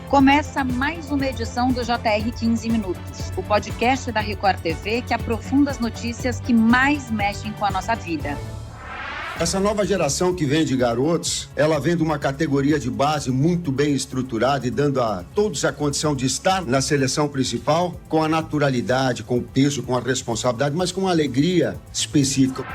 Começa mais uma edição do JR 15 Minutos, o podcast da Record TV que aprofunda as notícias que mais mexem com a nossa vida. Essa nova geração que vem de garotos, ela vem de uma categoria de base muito bem estruturada e dando a todos a condição de estar na seleção principal com a naturalidade, com o peso, com a responsabilidade, mas com uma alegria específica.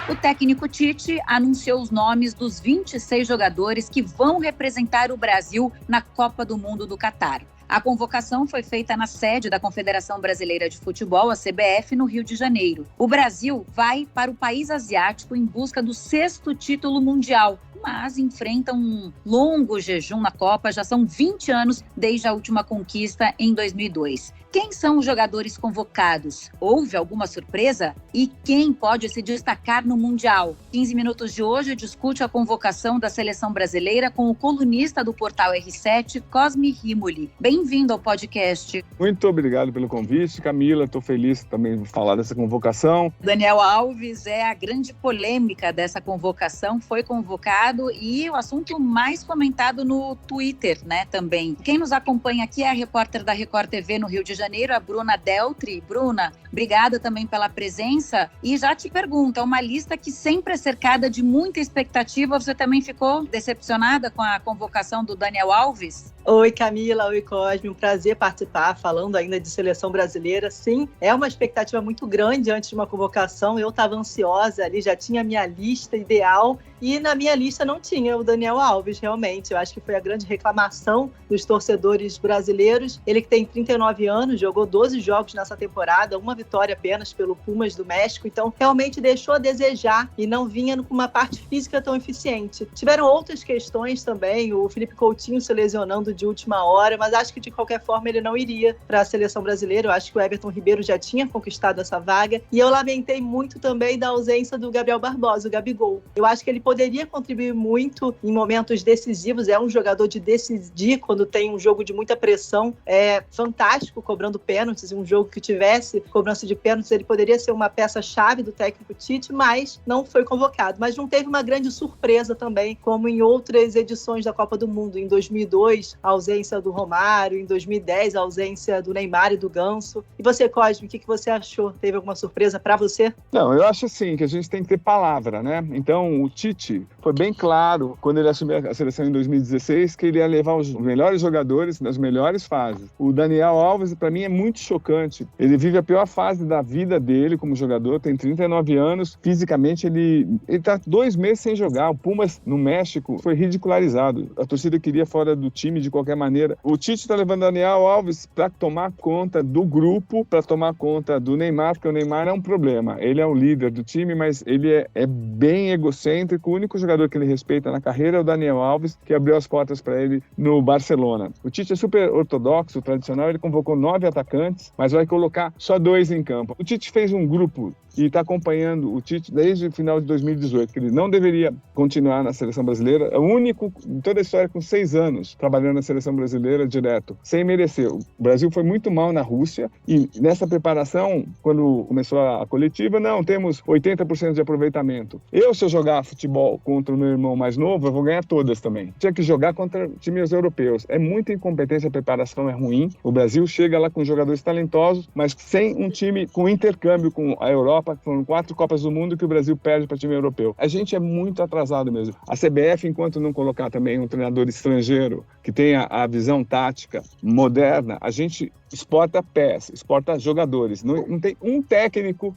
O técnico Tite anunciou os nomes dos 26 jogadores que vão representar o Brasil na Copa do Mundo do Catar. A convocação foi feita na sede da Confederação Brasileira de Futebol, a CBF, no Rio de Janeiro. O Brasil vai para o país asiático em busca do 6º título mundial, mas enfrenta um longo jejum na Copa. Já são 20 anos desde a última conquista em 2002. Quem são os jogadores convocados? Houve alguma surpresa? E quem pode se destacar no Mundial? 15 Minutos de hoje discute a convocação da seleção brasileira com o colunista do portal R7, Cosme Rimoli. Bem-vindo ao podcast. Muito obrigado pelo convite, Camila. Estou feliz também de falar dessa convocação. Daniel Alves é a grande polêmica dessa convocação. Foi convocado e o assunto mais comentado no Twitter, né, também. Quem nos acompanha aqui é a repórter da Record TV no Rio de Janeiro, a Bruna Deltri. Bruna, obrigada também pela presença. E já te pergunto, é uma lista que sempre é cercada de muita expectativa. Você também ficou decepcionada com a convocação do Daniel Alves? Oi, Camila. Oi, Cosme. Um prazer participar, falando ainda de seleção brasileira. Sim, é uma expectativa muito grande antes de uma convocação. Eu estava ansiosa ali, já tinha a minha lista ideal e na minha lista não tinha o Daniel Alves, realmente. Eu acho que foi a grande reclamação dos torcedores brasileiros. Ele que tem 39 anos, jogou 12 jogos nessa temporada, uma vitória apenas pelo Pumas do México, então realmente deixou a desejar e não vinha com uma parte física tão eficiente. Tiveram outras questões também, o Felipe Coutinho se lesionando de última hora, mas acho que de qualquer forma ele não iria para a seleção brasileira. Eu acho que o Everton Ribeiro já tinha conquistado essa vaga e eu lamentei muito também da ausência do Gabriel Barbosa, o Gabigol. Eu acho que ele poderia contribuir muito em momentos decisivos, é um jogador de decidir quando tem um jogo de muita pressão, é fantástico cobrando pênaltis, em um jogo que tivesse cobrança de pênaltis, ele poderia ser uma peça-chave do técnico Tite, mas não foi convocado. Mas não teve uma grande surpresa também, como em outras edições da Copa do Mundo. Em 2002, a ausência do Romário, em 2010, a ausência do Neymar e do Ganso. E você, Cosme, o que você achou? Teve alguma surpresa para você? Não, eu acho assim, que a gente tem que ter palavra, né? Então, o Tite foi bem claro, quando ele assumiu a seleção em 2016, que ele ia levar os melhores jogadores nas melhores fases. O Daniel Alves, para mim, é muito chocante. Ele vive a pior fase da vida dele como jogador, tem 39 anos, fisicamente ele tá 2 meses sem jogar. O Pumas, no México, foi ridicularizado. A torcida queria fora do time de qualquer maneira. O Tite tá levando o Daniel Alves para tomar conta do grupo, para tomar conta do Neymar, porque o Neymar é um problema. Ele é o líder do time, mas ele é bem egocêntrico. O único jogador que ele respeita na carreira é o Daniel Alves, que abriu as portas para ele no Barcelona. O Tite é super ortodoxo, tradicional, ele convocou 9 atacantes, mas vai colocar só 2 em campo. O Tite fez um grupo e está acompanhando o Tite desde o final de 2018, que ele não deveria continuar na seleção brasileira. É o único em toda a história com 6 anos trabalhando na seleção brasileira direto, sem merecer. O Brasil foi muito mal na Rússia e nessa preparação, quando começou a coletiva, não, temos 80% de aproveitamento. Se eu jogar futebol contra o meu irmão mais novo, eu vou ganhar todas também. Tinha que jogar contra times europeus. É muita incompetência, a preparação é ruim. O Brasil chega lá com jogadores talentosos, mas sem um time com intercâmbio com a Europa. Foram 4 Copas do Mundo que o Brasil perde para time europeu. A gente é muito atrasado mesmo. A CBF, enquanto não colocar também um treinador estrangeiro que tenha a visão tática moderna, a gente exporta peças, exporta jogadores. Não tem um técnico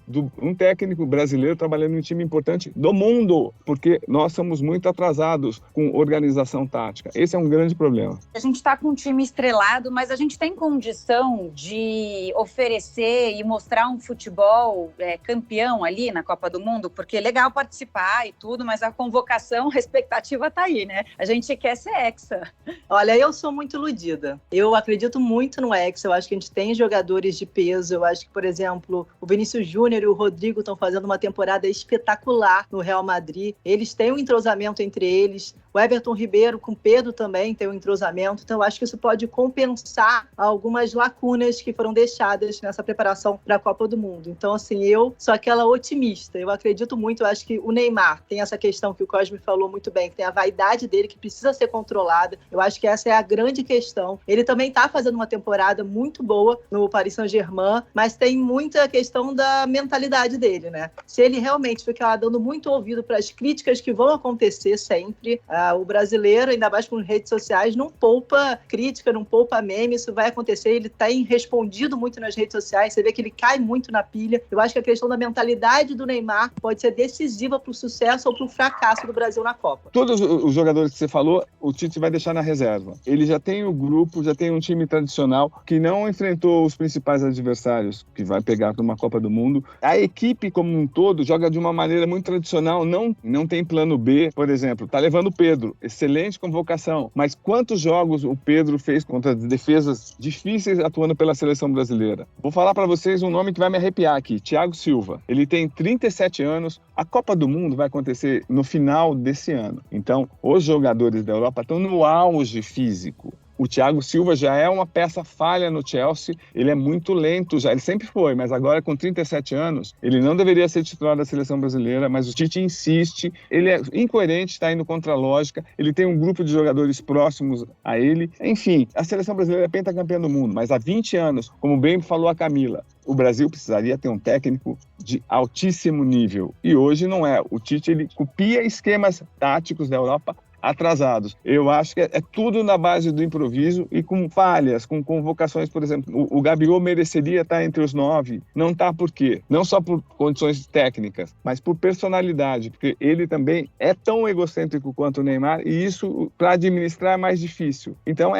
brasileiro trabalhando em um time importante do mundo, porque nós somos muito atrasados com organização tática. Esse é um grande problema. A gente está com um time estrelado, mas a gente tem condição de oferecer e mostrar um futebol campeão ali na Copa do Mundo, porque é legal participar e tudo, mas a convocação, a expectativa tá aí, né? A gente quer ser hexa. Olha, eu sou muito iludida. Eu acredito muito no hexa. Eu acho acho que a gente tem jogadores de peso. Eu acho que, por exemplo, o Vinícius Júnior e o Rodrigo estão fazendo uma temporada espetacular no Real Madrid. Eles têm um entrosamento entre eles. O Everton Ribeiro com o Pedro também tem um entrosamento. Então, eu acho que isso pode compensar algumas lacunas que foram deixadas nessa preparação para a Copa do Mundo. Então, assim, eu sou aquela otimista. Eu acredito muito. Eu acho que o Neymar tem essa questão que o Cosme falou muito bem, que tem a vaidade dele que precisa ser controlada. Eu acho que essa é a grande questão. Ele também está fazendo uma temporada muito boa no Paris Saint-Germain, mas tem muita questão da mentalidade dele, né? Se ele realmente ficar dando muito ouvido para as críticas que vão acontecer sempre, o brasileiro, ainda mais com redes sociais, não poupa crítica, não poupa meme, isso vai acontecer. Ele tem respondido muito nas redes sociais, você vê que ele cai muito na pilha. Eu acho que a questão da mentalidade do Neymar pode ser decisiva para o sucesso ou para o fracasso do Brasil na Copa. Todos os jogadores que você falou, o Tite vai deixar na reserva. Ele já tem o grupo, já tem um time tradicional que não enfrentou os principais adversários que vai pegar numa Copa do Mundo. A equipe como um todo joga de uma maneira muito tradicional, não tem plano B, por exemplo. Tá levando o Pedro, excelente convocação, mas quantos jogos o Pedro fez contra defesas difíceis atuando pela seleção brasileira? Vou falar para vocês um nome que vai me arrepiar aqui, Thiago Silva. Ele tem 37 anos, a Copa do Mundo vai acontecer no final desse ano. Então, os jogadores da Europa estão no auge físico. O Thiago Silva já é uma peça falha no Chelsea, ele é muito lento já, ele sempre foi, mas agora com 37 anos, ele não deveria ser titular da seleção brasileira, mas o Tite insiste, ele é incoerente, está indo contra a lógica, ele tem um grupo de jogadores próximos a ele, enfim, a seleção brasileira é pentacampeã do mundo, mas há 20 anos, como bem falou a Camila, o Brasil precisaria ter um técnico de altíssimo nível, e hoje não é, o Tite ele copia esquemas táticos da Europa atrasados. Eu acho que é tudo na base do improviso e com falhas, com convocações, por exemplo, o Gabigol mereceria estar entre os 9, não está por quê? Não só por condições técnicas, mas por personalidade, porque ele também é tão egocêntrico quanto o Neymar e isso, para administrar, é mais difícil. Então,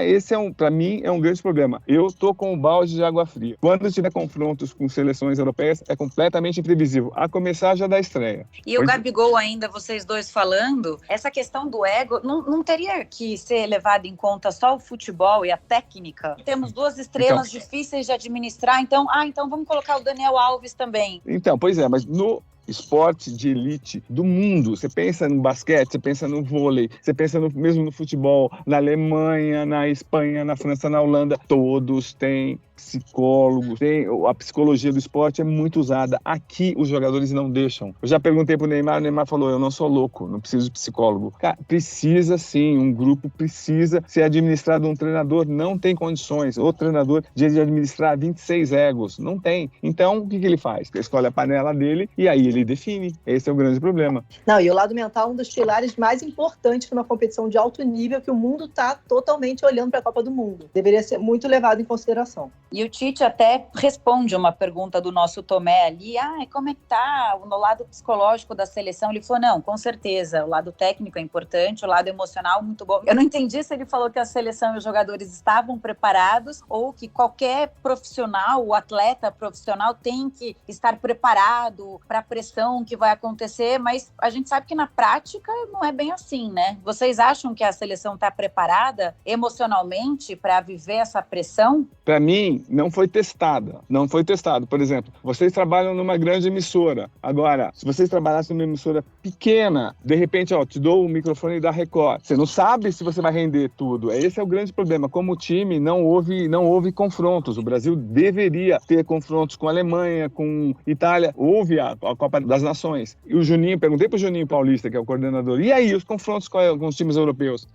para mim, é um grande problema. Eu tô com o balde de água fria. Quando tiver confrontos com seleções europeias, é completamente imprevisível, a começar já da estreia. E o Gabigol ainda, vocês dois falando, essa questão do ego, não teria que ser levado em conta só o futebol e a técnica? Temos duas estrelas difíceis de administrar, então vamos colocar o Daniel Alves também. Então, pois é, mas no esporte de elite do mundo, você pensa no basquete, você pensa no vôlei, você pensa mesmo no futebol, na Alemanha, na Espanha, na França, na Holanda, todos têm psicólogos, a psicologia do esporte é muito usada. Aqui os jogadores não deixam. Eu já perguntei pro Neymar, o Neymar falou, eu não sou louco, não preciso de psicólogo. Cara, precisa sim, um grupo precisa ser administrado, um treinador não tem condições, o treinador de administrar 26 egos, não tem. Então, o que ele faz? Ele escolhe a panela dele e aí ele define. Esse é o grande problema. Não, e o lado mental é um dos pilares mais importantes para uma competição de alto nível que o mundo está totalmente olhando para a Copa do Mundo. Deveria ser muito levado em consideração. E o Tite até responde uma pergunta do nosso Tomé ali, como é que tá no lado psicológico da seleção? Ele falou, não, com certeza, o lado técnico é importante, o lado emocional muito bom. Eu não entendi se ele falou que a seleção e os jogadores estavam preparados ou que qualquer profissional, o atleta profissional tem que estar preparado para a pressão que vai acontecer, mas a gente sabe que na prática não é bem assim, né? Vocês acham que a seleção está preparada emocionalmente para viver essa pressão? Para mim, não foi testada. Não foi testado. Por exemplo, vocês trabalham numa grande emissora. Agora, se vocês trabalhassem numa emissora pequena, de repente, te dou o microfone da Record. Você não sabe se você vai render tudo. Esse é o grande problema. Como time, não houve confrontos. O Brasil deveria ter confrontos com a Alemanha, com Itália. Houve a Copa das Nações. E o Juninho, perguntei pro Juninho Paulista, que é o coordenador, e aí, os confrontos com os times europeus?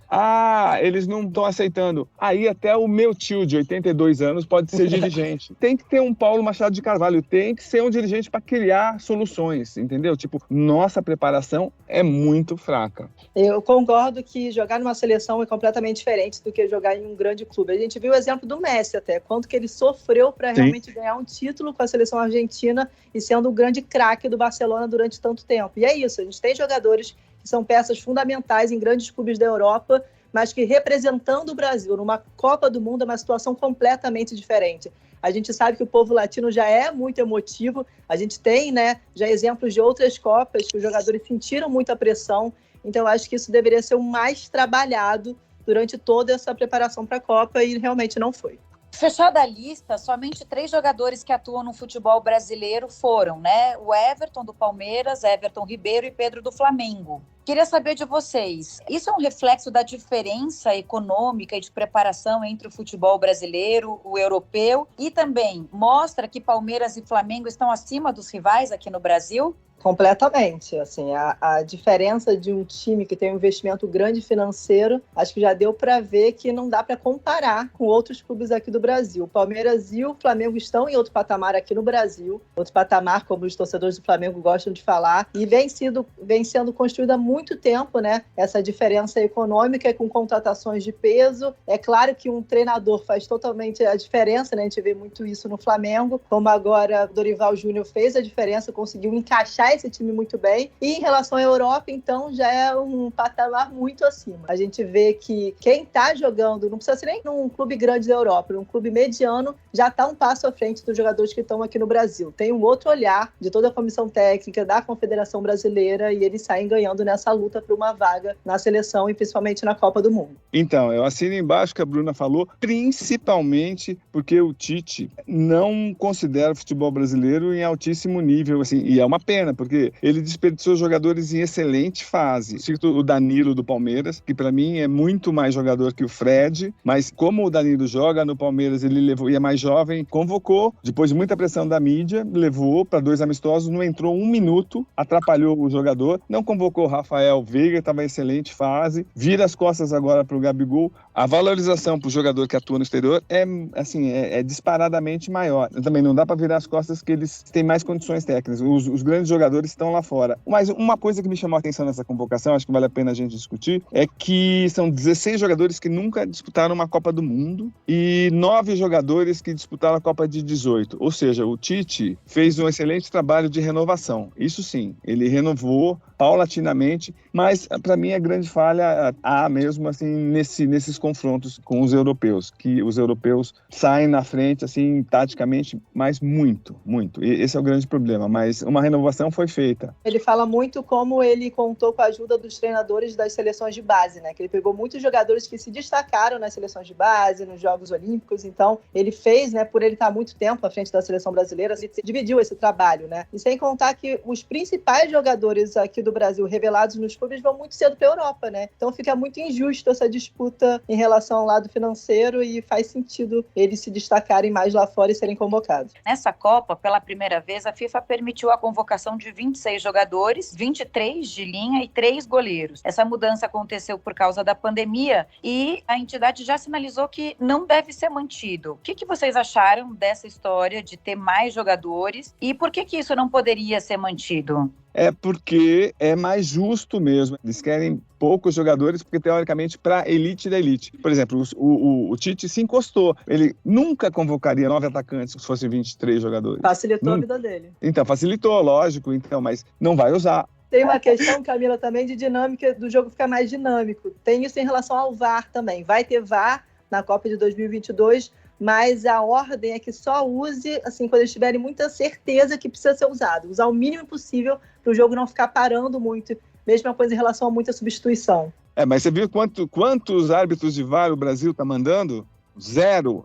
Eles não estão aceitando. Aí até o meu tio de 82 anos pode ser dirigente. Tem que ter um Paulo Machado de Carvalho, tem que ser um dirigente para criar soluções, entendeu? Nossa preparação é muito fraca. Eu concordo que jogar numa seleção é completamente diferente do que jogar em um grande clube. A gente viu o exemplo do Messi até, quanto que ele sofreu para realmente ganhar um título com a seleção argentina e sendo o grande craque do Barcelona durante tanto tempo. E é isso, a gente tem jogadores que são peças fundamentais em grandes clubes da Europa, mas que representando o Brasil numa Copa do Mundo é uma situação completamente diferente. A gente sabe que o povo latino já é muito emotivo, a gente tem, já exemplos de outras Copas que os jogadores sentiram muita pressão, então eu acho que isso deveria ser o mais trabalhado durante toda essa preparação para a Copa e realmente não foi. Fechada a lista, somente 3 jogadores que atuam no futebol brasileiro foram, né? O Everton do Palmeiras, Everton Ribeiro e Pedro do Flamengo. Queria saber de vocês, isso é um reflexo da diferença econômica e de preparação entre o futebol brasileiro, o europeu, e também mostra que Palmeiras e Flamengo estão acima dos rivais aqui no Brasil? Completamente, assim, a diferença de um time que tem um investimento grande financeiro, acho que já deu para ver que não dá para comparar com outros clubes aqui do Brasil. O Palmeiras e o Flamengo estão em outro patamar aqui no Brasil, outro patamar, como os torcedores do Flamengo gostam de falar, e vem sendo construída há muito tempo, né? Essa diferença econômica com contratações de peso. É claro que um treinador faz totalmente a diferença, né? A gente vê muito isso no Flamengo, como agora Dorival Júnior fez a diferença, conseguiu encaixar esse time muito bem. E em relação à Europa, então, já é um patamar muito acima. A gente vê que quem está jogando, não precisa ser nem num clube grande da Europa, num clube mediano, já está um passo à frente dos jogadores que estão aqui no Brasil. Tem um outro olhar de toda a comissão técnica, da Confederação Brasileira, e eles saem ganhando nessa luta por uma vaga na seleção e principalmente na Copa do Mundo. Então, eu assino embaixo o que a Bruna falou, principalmente porque o Tite não considera o futebol brasileiro em altíssimo nível, assim, e é uma pena, porque ele desperdiçou jogadores em excelente fase. Cito o Danilo do Palmeiras, que para mim é muito mais jogador que o Fred, mas como o Danilo joga no Palmeiras, ele levou, e é mais jovem, convocou, depois de muita pressão da mídia, levou para 2 amistosos, não entrou 1 minuto, atrapalhou o jogador, não convocou o Rafael Veiga, estava em excelente fase, vira as costas agora para o Gabigol. A valorização para o jogador que atua no exterior é disparadamente maior. Também não dá para virar as costas que eles têm mais condições técnicas. Os grandes jogadores estão lá fora. Mas uma coisa que me chamou a atenção nessa convocação, acho que vale a pena a gente discutir, é que são 16 jogadores que nunca disputaram uma Copa do Mundo e 9 jogadores que disputaram a Copa de 18. Ou seja, o Tite fez um excelente trabalho de renovação. Isso sim, ele renovou paulatinamente, mas para mim a grande falha há mesmo assim nesses confrontos com os europeus, que os europeus saem na frente assim taticamente, mas muito. E esse é o grande problema, mas uma renovação foi feita. Ele fala muito como ele contou com a ajuda dos treinadores das seleções de base, né? Que ele pegou muitos jogadores que se destacaram nas seleções de base, nos Jogos Olímpicos, então ele fez, né, por ele estar há muito tempo à frente da seleção brasileira, ele dividiu esse trabalho, né? E sem contar que os principais jogadores aqui do Brasil revelados nos clubes vão muito cedo para a Europa, né? Então fica muito injusto essa disputa em relação ao lado financeiro e faz sentido eles se destacarem mais lá fora e serem convocados. Nessa Copa, pela primeira vez, a FIFA permitiu a convocação de 26 jogadores, 23 de linha e 3 goleiros. Essa mudança aconteceu por causa da pandemia e a entidade já sinalizou que não deve ser mantido. O que vocês acharam dessa história de ter mais jogadores e por que isso não poderia ser mantido? É porque é mais justo mesmo. Eles querem poucos jogadores, porque teoricamente para elite da elite. Por exemplo, o Tite se encostou. Ele nunca convocaria 9 atacantes se fossem 23 jogadores. Facilitou a vida dele. Então, facilitou, lógico, mas não vai usar. Tem uma questão, Camila, também de dinâmica, do jogo ficar mais dinâmico. Tem isso em relação ao VAR também. Vai ter VAR na Copa de 2022, mas a ordem é que só use assim, quando eles tiverem muita certeza que precisa ser usado. Usar o mínimo possível para o jogo não ficar parando muito. Mesma coisa em relação a muita substituição. Mas você viu quantos árbitros de VAR o Brasil está mandando? Zero.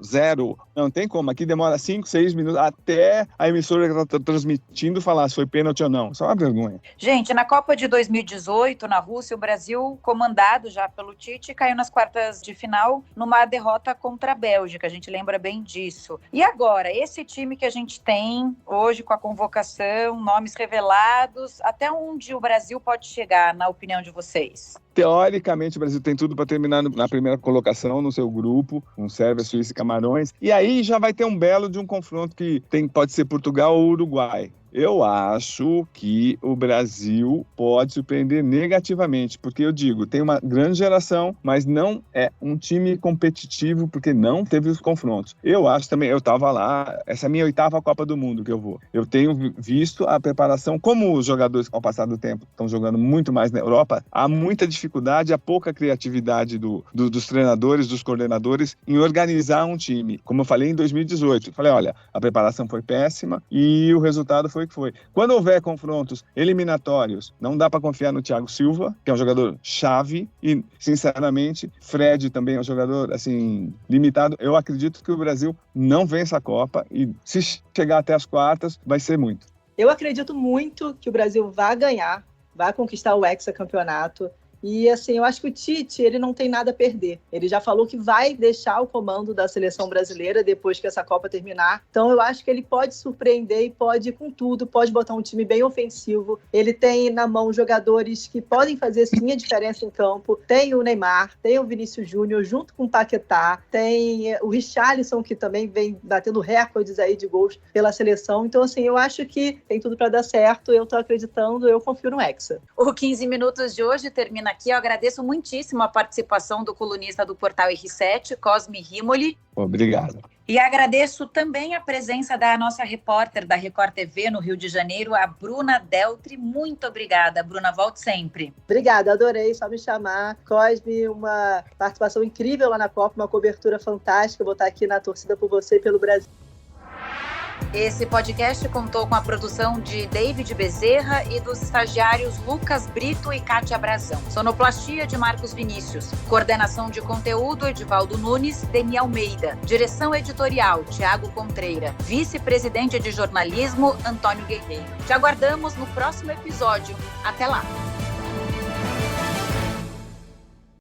Não tem como. Aqui demora 5, 6 minutos até a emissora que está transmitindo falar se foi pênalti ou não. Isso é uma vergonha. Gente, na Copa de 2018, na Rússia, o Brasil, comandado já pelo Tite, caiu nas quartas de final numa derrota contra a Bélgica. A gente lembra bem disso. E agora, esse time que a gente tem hoje com a convocação, nomes revelados, até onde o Brasil pode chegar, na opinião de vocês? Teoricamente, o Brasil tem tudo para terminar na primeira colocação no seu grupo, com Sérvia, Suíça e Camarões. E aí já vai ter um belo de um confronto que pode ser Portugal ou Uruguai. Eu acho que o Brasil pode surpreender negativamente, porque eu digo, tem uma grande geração, mas não é um time competitivo, porque não teve os confrontos. Eu acho também, eu estava lá, essa é a minha 8ª Copa do Mundo que eu vou. Eu tenho visto a preparação, como os jogadores, ao passar do tempo, estão jogando muito mais na Europa, há muita dificuldade, há pouca criatividade dos treinadores, dos coordenadores, em organizar um time. Como eu falei em 2018, eu falei, olha, a preparação foi péssima e o resultado foi foi que foi. Quando houver confrontos eliminatórios, não dá para confiar no Thiago Silva, que é um jogador chave, e, sinceramente, Fred também é um jogador, assim, limitado. Eu acredito que o Brasil não vence a Copa e, se chegar até as quartas, vai ser muito. Eu acredito muito que o Brasil vai ganhar, vai conquistar o hexacampeonato. E, assim, eu acho que o Tite, ele não tem nada a perder. Ele já falou que vai deixar o comando da seleção brasileira depois que essa Copa terminar. Então, eu acho que ele pode surpreender e pode ir com tudo, pode botar um time bem ofensivo. Ele tem na mão jogadores que podem fazer, sim, a diferença em campo. Tem o Neymar, tem o Vinícius Júnior, junto com o Paquetá. Tem o Richarlison, que também vem batendo recordes aí de gols pela seleção. Então, assim, eu acho que tem tudo para dar certo. Eu tô acreditando, eu confio no Hexa. O 15 Minutos de hoje termina aqui. Eu agradeço muitíssimo a participação do colunista do portal R7, Cosme Rimoli. Obrigado. E agradeço também a presença da nossa repórter da Record TV no Rio de Janeiro, a Bruna Deltri. Muito obrigada, Bruna. Volte sempre. Obrigada, adorei, só me chamar. Cosme, uma participação incrível lá na Copa, uma cobertura fantástica. Vou estar aqui na torcida por você e pelo Brasil. Esse podcast contou com a produção de David Bezerra e dos estagiários Lucas Brito e Kátia Brazão. Sonoplastia de Marcos Vinícius. Coordenação de conteúdo, Edivaldo Nunes, Deni Almeida. Direção editorial, Tiago Contreira. Vice-presidente de jornalismo, Antônio Guerreiro. Te aguardamos no próximo episódio. Até lá!